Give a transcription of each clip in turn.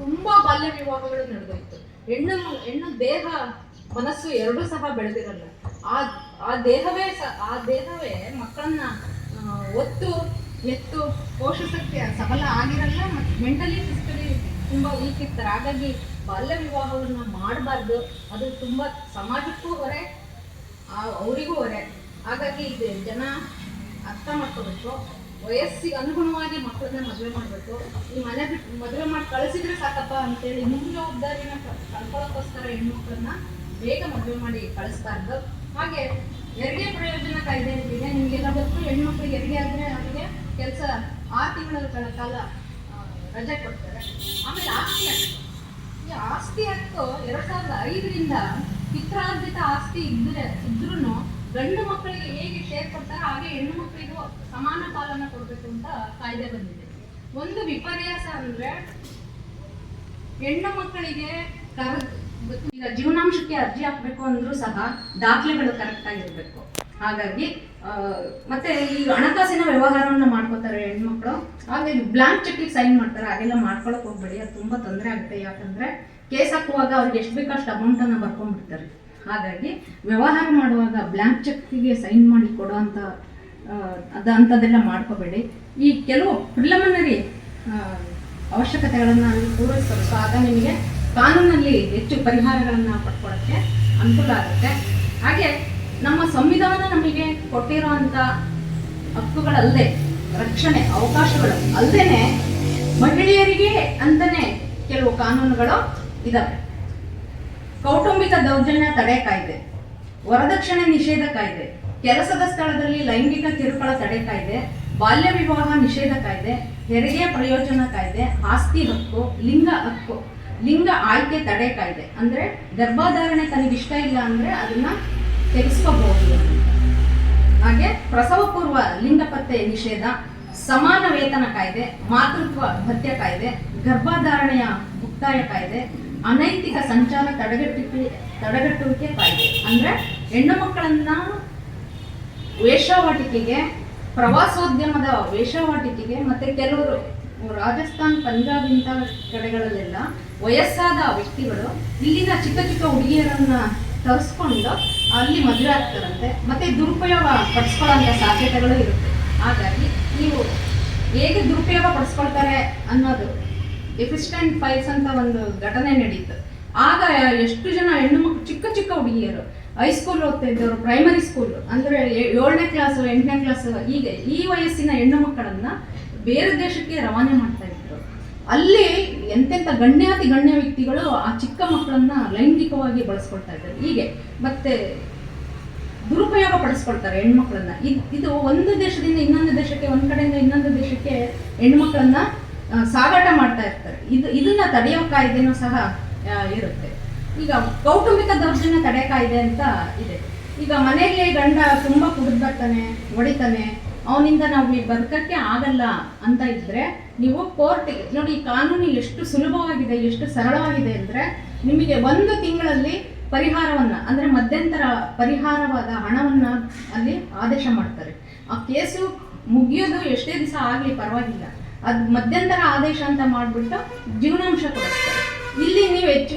ತುಂಬಾ ಬಾಲ್ಯ ವಿವಾಹಗಳು ನಡೆದೋಯ್ತು. ಹೆಣ್ಣು ದೇಹ ಮನಸ್ಸು ಎರಡೂ ಸಹ ಬೆಳೆದಿರಲ್ಲ. ಆ ದೇಹವೇ ಮಕ್ಕಳನ್ನ ಒತ್ತು ಎತ್ತು ಪೋಷಿಸಕ್ಕೆ ಸಫಲ ಆಗಿರಲ್ಲ. ಮತ್ತು ಮೆಂಟಲಿ ಫಿಸಿಕಲಿ ತುಂಬ ವೀಕ್ ಇರ್ತಾರೆ. ಹಾಗಾಗಿ ಬಾಲ್ಯ ವಿವಾಹವನ್ನು ಮಾಡಬಾರ್ದು. ಅದು ತುಂಬ ಸಮಾಜಕ್ಕೂ ಹೊರೆ, ಅವರಿಗೂ ಹೊರೆ. ಹಾಗಾಗಿ ಇದು ಜನ ಅರ್ಥ ಮಾಡ್ಕೋಬೇಕು. ವಯಸ್ಸಿಗೆ ಅನುಗುಣವಾಗಿ ಮಕ್ಕಳನ್ನ ಮದುವೆ ಮಾಡಬೇಕು. ಈ ಮನೆ ಬಿಟ್ಟು ಮದುವೆ ಮಾಡಿ ಕಳಿಸಿದ್ರೆ ಸಾಕಪ್ಪ ಅಂತೇಳಿ ನಿಮ್ಮ ಜವಾಬ್ದಾರಿನ ಕಳ್ಕೊಳ್ಳೋಕ್ಕೋಸ್ಕರ ಹೆಣ್ಮಕ್ಳನ್ನ ಬೇಗ ಮದುವೆ ಮಾಡಿ ಕಳಿಸ್ಬಾರ್ದು. ಹಾಗೆ ಹೆರಿಗೆ ಪ್ರಯೋಜನ ಕಾಯ್ದೆ ಇದೆ, ನಿಮಗೆಲ್ಲ ಗೊತ್ತು. ಹೆಣ್ಮಕ್ಳಿಗೆ ಹೆರಿಗೆ ಆದರೆ ಅವರಿಗೆ ಕೆಲಸ 6 ತಿಂಗಳ ಕಾಲ ರಜೆ ಕೊಡ್ತಾರೆ. ಆಮೇಲೆ ಆಸ್ತಿ ಹಕ್ಕು. ಈ ಆಸ್ತಿ ಹಕ್ಕು 2005ರಿಂದ ಪಿತ್ರಾರ್ಜಿತ ಆಸ್ತಿ ಇದ್ರೂ ಗಂಡು ಮಕ್ಕಳಿಗೆ ಹೇಗೆ ಶೇರ್ ಕೊಡ್ತಾರೆ ಹಾಗೆ ಹೆಣ್ಣು ಮಕ್ಕಳಿಗೂ ಸಮಾನ ಪಾಲನ ಕೊಡಬೇಕು ಅಂತ ಕಾಯ್ದೆ ಬಂದಿದೆ. ಒಂದು ವಿಪರ್ಯಾಸ ಅಂದ್ರೆ ಹೆಣ್ಣು ಮಕ್ಕಳಿಗೆ ಈಗ ಜೀವನಾಂಶಕ್ಕೆ ಅರ್ಜಿ ಹಾಕ್ಬೇಕು ಅಂದ್ರೂ ಸಹ ದಾಖಲೆಗಳು ಕರೆಕ್ಟ್ ಆಗಿರ್ಬೇಕು. ಹಾಗಾಗಿ ಮತ್ತೆ ಈ ಹಣಕಾಸಿನ ವ್ಯವಹಾರವನ್ನು ಮಾಡ್ಕೋತಾರೆ ಹೆಣ್ಮಕ್ಳು. ಹಾಗಾಗಿ ಬ್ಲಾಂಕ್ ಚೆಕ್ಗೆ ಸೈನ್ ಮಾಡ್ತಾರೆ. ಹಾಗೆಲ್ಲ ಮಾಡ್ಕೊಳಕ್ ಹೋಗ್ಬೇಡಿ, ಅದು ತುಂಬಾ ತೊಂದರೆ ಆಗುತ್ತೆ. ಯಾಕಂದ್ರೆ ಕೇಸ್ ಹಾಕುವಾಗ ಅವ್ರಿಗೆ ಎಷ್ಟು ಬೇಕೋ ಅಷ್ಟು ಅಮೌಂಟನ್ನು ಬರ್ಕೊಂಡ್ಬಿಡ್ತಾರೆ. ಹಾಗಾಗಿ ವ್ಯವಹಾರ ಮಾಡುವಾಗ ಬ್ಲಾಂಕ್ ಚೆಕ್ಗೆ ಸೈನ್ ಮಾಡಿ ಕೊಡೋ ಅಂಥದ್ದೆಲ್ಲ ಮಾಡ್ಕೋಬೇಡಿ. ಈ ಕೆಲವು ಪ್ರಿಲಿಮಿನರಿ ಅವಶ್ಯಕತೆಗಳನ್ನು ಪೂರೈಸಬೇಕು. ಆಗ ನಿಮಗೆ ಕಾನೂನಲ್ಲಿ ಹೆಚ್ಚು ಪರಿಹಾರಗಳನ್ನು ಪಡ್ಕೊಳ್ಳೋಕ್ಕೆ ಅನುಕೂಲ ಆಗುತ್ತೆ. ಹಾಗೆ ನಮ್ಮ ಸಂವಿಧಾನ ನಮಗೆ ಕೊಟ್ಟಿರೋ ಅಂಥ ಹಕ್ಕುಗಳಲ್ಲದೆ, ರಕ್ಷಣೆ ಅವಕಾಶಗಳು ಅಲ್ಲದೆ ಮಹಿಳೆಯರಿಗೆ ಅಂತಲೇ ಕೆಲವು ಕಾನೂನುಗಳು ಇದ್ದಾವೆ. ಕೌಟುಂಬಿಕ ದೌರ್ಜನ್ಯ ತಡೆ ಕಾಯ್ದೆ, ವರದಕ್ಷಿಣೆ ನಿಷೇಧ ಕಾಯ್ದೆ, ಕೆಲಸದ ಸ್ಥಳದಲ್ಲಿ ಲೈಂಗಿಕ ಕಿರುಕುಳ ತಡೆ ಕಾಯ್ದೆ, ಬಾಲ್ಯ ವಿವಾಹ ನಿಷೇಧ ಕಾಯ್ದೆ, ಹೆರಿಗೆ ಪ್ರಯೋಜನ ಕಾಯ್ದೆ, ಆಸ್ತಿ ಹಕ್ಕು, ಲಿಂಗ ಆಯ್ಕೆ ತಡೆ ಕಾಯ್ದೆ. ಅಂದ್ರೆ ಗರ್ಭಧಾರಣೆ ತನಗಿಷ್ಟ ಇಲ್ಲ ಅಂದ್ರೆ ಅದನ್ನ ತೆಗೆಸ್ಕೋಬಹುದು. ಹಾಗೆ ಪ್ರಸವ ಪೂರ್ವ ಲಿಂಗ ಪತ್ತೆ ನಿಷೇಧ, ಸಮಾನ ವೇತನ ಕಾಯ್ದೆ, ಮಾತೃತ್ವ ಭತ್ಯ ಕಾಯ್ದೆ, ಗರ್ಭಧಾರಣೆಯ ಮುಕ್ತಾಯ ಕಾಯ್ದೆ, ಅನೈತಿಕ ಸಂಚಾರ ತಡೆಗಟ್ಟುವಿಕೆ ಕಾಯ್ದೆ. ಅಂದ್ರೆ ಹೆಣ್ಣು ಮಕ್ಕಳನ್ನ ವೇಶ್ಯಾವಾಟಿಕೆಗೆ, ಪ್ರವಾಸೋದ್ಯಮದ ವೇಶ್ಯಾವಾಟಿಕೆಗೆ, ಮತ್ತೆ ಕೆಲವರು ರಾಜಸ್ಥಾನ್, ಪಂಜಾಬ್ ಇಂಥ ಕಡೆಗಳಲ್ಲೆಲ್ಲ ವಯಸ್ಸಾದ ವ್ಯಕ್ತಿಗಳು ಇಲ್ಲಿನ ಚಿಕ್ಕ ಚಿಕ್ಕ ಹುಡುಗಿಯರನ್ನ ತರಿಸ್ಕೊಂಡು ಅಲ್ಲಿ ಮದುವೆ ಆಗ್ತಾರಂತೆ. ಮತ್ತೆ ದುರುಪಯೋಗ ಪಡಿಸ್ಕೊಳ್ಳೋಂಥ ಸಾಧ್ಯತೆಗಳು ಇರುತ್ತೆ. ಹಾಗಾಗಿ ನೀವು ಹೇಗೆ ದುರುಪಯೋಗ ಪಡಿಸ್ಕೊಳ್ತಾರೆ ಅನ್ನೋದು ಎಫಿಸ್ಟೆಂಟ್ ಫೈಲ್ಸ್ ಅಂತ ಒಂದು ಘಟನೆ ನಡೀತು. ಆಗ ಎಷ್ಟು ಜನ ಹೆಣ್ಣು ಮಕ್ಕಳು, ಚಿಕ್ಕ ಚಿಕ್ಕ ಹುಡುಗಿಯರು, ಹೈಸ್ಕೂಲ್ ಓದ್ತಾ ಇದ್ದವರು, ಪ್ರೈಮರಿ ಸ್ಕೂಲ್ ಅಂದರೆ 7ನೇ ಕ್ಲಾಸು 8ನೇ ಕ್ಲಾಸು, ಹೀಗೆ ಈ ವಯಸ್ಸಿನ ಹೆಣ್ಣು ಮಕ್ಕಳನ್ನ ಬೇರೆ ದೇಶಕ್ಕೆ ರವಾನೆ ಮಾಡ್ತಾ ಇದ್ರು. ಅಲ್ಲಿ ಎಂತೆಂಥ ಗಣ್ಯಾತಿ ಗಣ್ಯ ವ್ಯಕ್ತಿಗಳು ಆ ಚಿಕ್ಕ ಮಕ್ಕಳನ್ನ ಲೈಂಗಿಕವಾಗಿ ಬಳಸ್ಕೊಳ್ತಾ ಇದ್ದಾರೆ. ಹೀಗೆ ಮತ್ತೆ ದುರುಪಯೋಗ ಪಡಿಸ್ಕೊಳ್ತಾರೆ ಹೆಣ್ಮಕ್ಳನ್ನ. ಇದು ಒಂದು ದೇಶದಿಂದ ಇನ್ನೊಂದು ದೇಶಕ್ಕೆ, ಒಂದು ಕಡೆಯಿಂದ ಇನ್ನೊಂದು ದೇಶಕ್ಕೆ ಹೆಣ್ಮಕ್ಳನ್ನ ಸಾಗಾಟ ಮಾಡ್ತಾ ಇರ್ತಾರೆ. ಇದನ್ನ ತಡೆಯೋ ಕಾಯ್ದೆನೂ ಸಹ ಇರುತ್ತೆ. ಈಗ ಕೌಟುಂಬಿಕ ದೌರ್ಜನ್ಯ ತಡೆ ಕಾಯ್ದೆ ಅಂತ ಇದೆ. ಈಗ ಮನೆಯಲ್ಲಿ ಗಂಡ ತುಂಬಾ ಕುಡಿದು ಬರ್ತಾನೆ, ಹೊಡಿತಾನೆ, ಅವನಿಂದ ನಾವು ಬದುಕಕ್ಕೆ ಆಗಲ್ಲ ಅಂತ ಇದ್ರೆ ನೀವು ಕೋರ್ಟಿಗೆ ನೋಡಿ. ಈ ಕಾನೂನು ಎಷ್ಟು ಸುಲಭವಾಗಿದೆ, ಎಷ್ಟು ಸರಳವಾಗಿದೆ ಅಂದ್ರೆ ನಿಮಗೆ 1 ತಿಂಗಳಲ್ಲಿ ಪರಿಹಾರವನ್ನ, ಅಂದ್ರೆ ಮಧ್ಯಂತರ ಪರಿಹಾರವಾದ ಹಣವನ್ನ ಅಲ್ಲಿ ಆದೇಶ ಮಾಡ್ತಾರೆ. ಆ ಕೇಸು ಮುಗಿಯೋದು ಎಷ್ಟೇ ದಿವಸ ಆಗ್ಲಿ ಪರವಾಗಿಲ್ಲ, ಅದು ಮಧ್ಯಂತರ ಆದೇಶ ಅಂತ ಮಾಡ್ಬಿಟ್ಟು ಜೀವನಾಂಶ ಕೊಡಿಸ್ತಾರೆ. ಇಲ್ಲಿ ನೀವು ಹೆಚ್ಚು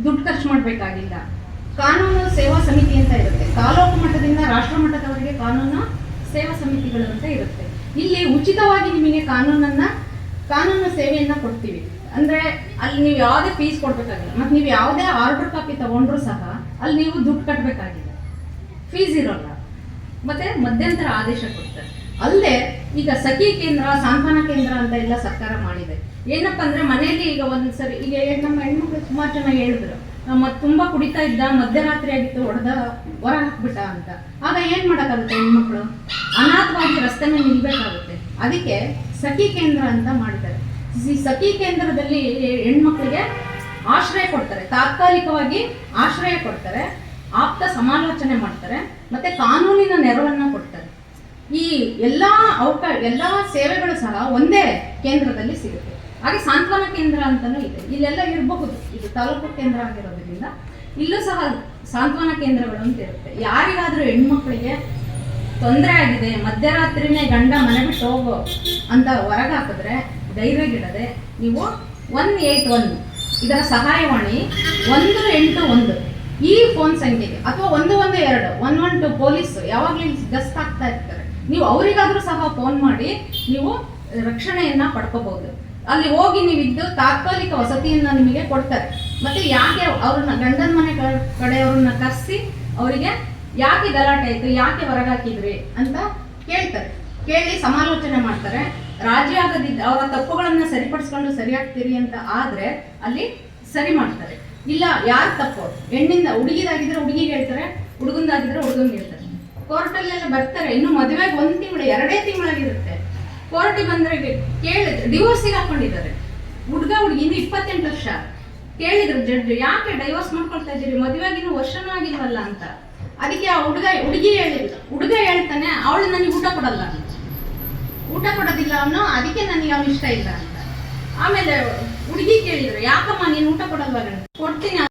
ದುಡ್ಡು ಖರ್ಚು ಮಾಡಬೇಕಾಗಿಲ್ಲ. ಕಾನೂನು ಸೇವಾ ಸಮಿತಿ ಅಂತ ಇರುತ್ತೆ. ತಾಲೂಕು ಮಟ್ಟದಿಂದ ರಾಷ್ಟ್ರ ಮಟ್ಟದವರೆಗೆ ಕಾನೂನು ಸೇವಾ ಸಮಿತಿಗಳು ಅಂತ ಇರುತ್ತೆ. ಇಲ್ಲಿ ಉಚಿತವಾಗಿ ನಿಮಗೆ ಕಾನೂನು ಸೇವೆಯನ್ನ ಕೊಡ್ತೀವಿ. ಅಂದ್ರೆ ಅಲ್ಲಿ ನೀವು ಯಾವುದೇ ಫೀಸ್ ಕೊಡ್ಬೇಕಾಗಿಲ್ಲ. ಮತ್ತು ನೀವು ಯಾವುದೇ ಆರ್ಡರ್ ಕಾಪಿ ತಗೊಂಡ್ರು ಸಹ ಅಲ್ಲಿ ನೀವು ದುಡ್ಡು ಕಟ್ಟಬೇಕಾಗಿಲ್ಲ, ಫೀಸ್ ಇರೋಲ್ಲ. ಮತ್ತೆ ಮಧ್ಯಂತರ ಆದೇಶ ಕೊಡ್ತಾರೆ. ಅಲ್ಲದೆ ಈಗ ಸಖಿ ಕೇಂದ್ರ, ಸಾಂತ್ವನ ಕೇಂದ್ರ ಅಂತ ಎಲ್ಲ ಸರ್ಕಾರ ಮಾಡಿದೆ. ಏನಪ್ಪ ಅಂದ್ರೆ ಮನೆಯಲ್ಲಿ ಈಗ ಒಂದ್ಸರಿ, ಈಗ ನಮ್ಮ ಹೆಣ್ಮಕ್ಳು ಸುಮಾರು ಜನ ಹೇಳಿದ್ರು, ತುಂಬಾ ಕುಡಿತಾ ಇದ್ದ, ಮಧ್ಯರಾತ್ರಿ ಆಗಿತ್ತು, ಹೊರ ಹಾಕ್ಬಿಟ್ಟ ಅಂತ. ಆಗ ಏನ್ ಮಾಡಕ್ಕಾಗುತ್ತೆ? ಹೆಣ್ಮಕ್ಳು ಅನಾಥವಾಗಿ ರಸ್ತೆ ಮೇಲೆ ನಿಲ್ಬೇಕಾಗುತ್ತೆ. ಅದಕ್ಕೆ ಸಖಿ ಕೇಂದ್ರ ಅಂತ ಮಾಡಿದ್ದಾರೆ. ಈ ಸಖಿ ಕೇಂದ್ರದಲ್ಲಿ ಹೆಣ್ಮಕ್ಳಿಗೆ ಆಶ್ರಯ ಕೊಡ್ತಾರೆ, ತಾತ್ಕಾಲಿಕವಾಗಿ ಆಶ್ರಯ ಕೊಡ್ತಾರೆ, ಆಪ್ತ ಸಮಾಲೋಚನೆ ಮಾಡ್ತಾರೆ, ಮತ್ತೆ ಕಾನೂನಿನ ನೆರವನ್ನ ಕೊಡ್ತಾರೆ. ಈ ಎಲ್ಲ ಸೇವೆಗಳು ಸಹ ಒಂದೇ ಕೇಂದ್ರದಲ್ಲಿ ಸಿಗುತ್ತೆ. ಹಾಗೆ ಸಾಂತ್ವನ ಕೇಂದ್ರ ಅಂತಾನೂ ಇದೆ. ಇಲ್ಲೆಲ್ಲ ಇರಬಹುದು, ಇದು ತಾಲೂಕು ಕೇಂದ್ರ ಆಗಿರೋದ್ರಿಂದ ಇಲ್ಲೂ ಸಹ ಸಾಂತ್ವನ ಕೇಂದ್ರಗಳು ಅಂತ ಇರುತ್ತೆ. ಯಾರಿಗಾದ್ರೂ ಹೆಣ್ಮಕ್ಳಿಗೆ ತೊಂದರೆ ಆಗಿದೆ, ಮಧ್ಯರಾತ್ರಿನೇ ಗಂಡ ಮನೆ ಬಿಟ್ಟು ಹೋಗೋ ಅಂತ ಹೊರಗೆ ಹಾಕಿದ್ರೆ ಧೈರ್ಯಗಿಡದೆ ನೀವು 181 ಇದರ ಸಹಾಯವಾಣಿ 181 ಈ ಫೋನ್ ಸಂಖ್ಯೆಗೆ ಅಥವಾ 112 112 ಪೊಲೀಸ್ ಯಾವಾಗಲೂ ಗಸ್ತಾಗ್ತಾ ಇರ್ತಾರೆ. ನೀವು ಅವರಿಗಾದ್ರೂ ಸಹ ಫೋನ್ ಮಾಡಿ ನೀವು ರಕ್ಷಣೆಯನ್ನ ಪಡ್ಕೋಬಹುದು. ಅಲ್ಲಿ ಹೋಗಿ ನೀವಿದ್ದು ತಾತ್ಕಾಲಿಕ ವಸತಿಯನ್ನ ನಿಮಗೆ ಕೊಡ್ತಾರೆ. ಮತ್ತೆ ಯಾಕೆ ಅವ್ರನ್ನ ಗಂಡನ ಮನೆ ಕಡೆಯವ್ರನ್ನ ಕರೆಸಿ ಅವರಿಗೆ ಯಾಕೆ ಗಲಾಟೆ ಆಯ್ತು, ಯಾಕೆ ಹೊರಗಾಕಿದ್ರಿ ಅಂತ ಕೇಳ್ತಾರೆ. ಕೇಳಿ ಸಮಾಲೋಚನೆ ಮಾಡ್ತಾರೆ. ರಾಜಿ ಆಗದಿದ್ದ ಅವರ ತಪ್ಪುಗಳನ್ನ ಸರಿಪಡಿಸ್ಕೊಂಡು ಸರಿಯಾಗ್ತೀರಿ ಅಂತ ಆದ್ರೆ ಅಲ್ಲಿ ಸರಿ ಮಾಡ್ತಾರೆ. ಇಲ್ಲ ಯಾರು ತಪ್ಪು, ಹೆಣ್ಣಿಂದ ಹುಡುಗಿದಾಗಿದ್ರೆ ಹುಡುಗಿಗೆ ಹೇಳ್ತಾರೆ, ಹುಡುಗಂದಾಗಿದ್ರೆ ಹುಡುಗಂಗೆ ಹೇಳ್ತಾರೆ. ಕೋರ್ಟಲ್ಲೆಲ್ಲ ಬರ್ತಾರೆ. ಇನ್ನು ಮದುವೆಗೆ 1 ತಿಂಗಳು 2 ತಿಂಗಳಾಗಿರುತ್ತೆ. ಕೋರ್ಟಿಗೆ ಬಂದ್ರೆ ಕೇಳಿದ್ರೆ ಡಿವೋರ್ಸಿಗೆ ಹಾಕೊಂಡಿದ್ದಾರೆ. ಹುಡುಗ ಹುಡುಗಿ ಇನ್ನು 28 ವರ್ಷ. ಕೇಳಿದ್ರು ಜಡ್ಜ್, ಯಾಕೆ ಡೈವೋರ್ಸ್ ಮಾಡ್ಕೊಳ್ತಾ ಇದ್ದೀರಿ, ಮದುವೆಗಿನ್ನೂ ವರ್ಷನೂ ಆಗಿಲ್ವಲ್ಲ ಅಂತ. ಅದಕ್ಕೆ ಆ ಹುಡುಗಿ ಹೇಳಿದ್ರು. ಹುಡುಗ ಹೇಳ್ತಾನೆ, ಅವಳು ನನಗೆ ಊಟ ಕೊಡಲ್ಲ ಅಂತ. ಊಟ ಕೊಡೋದಿಲ್ಲ ಅವನು, ಅದಕ್ಕೆ ನನಗೆ ಅವನು ಇಷ್ಟ ಇಲ್ಲ ಅಂತ. ಆಮೇಲೆ ಹುಡುಗಿ ಕೇಳಿದ್ರು, ಯಾಕಮ್ಮ ನೀನು ಊಟ ಕೊಡಲ್ವಾಗ? ಕೊಡ್ತೀನಿ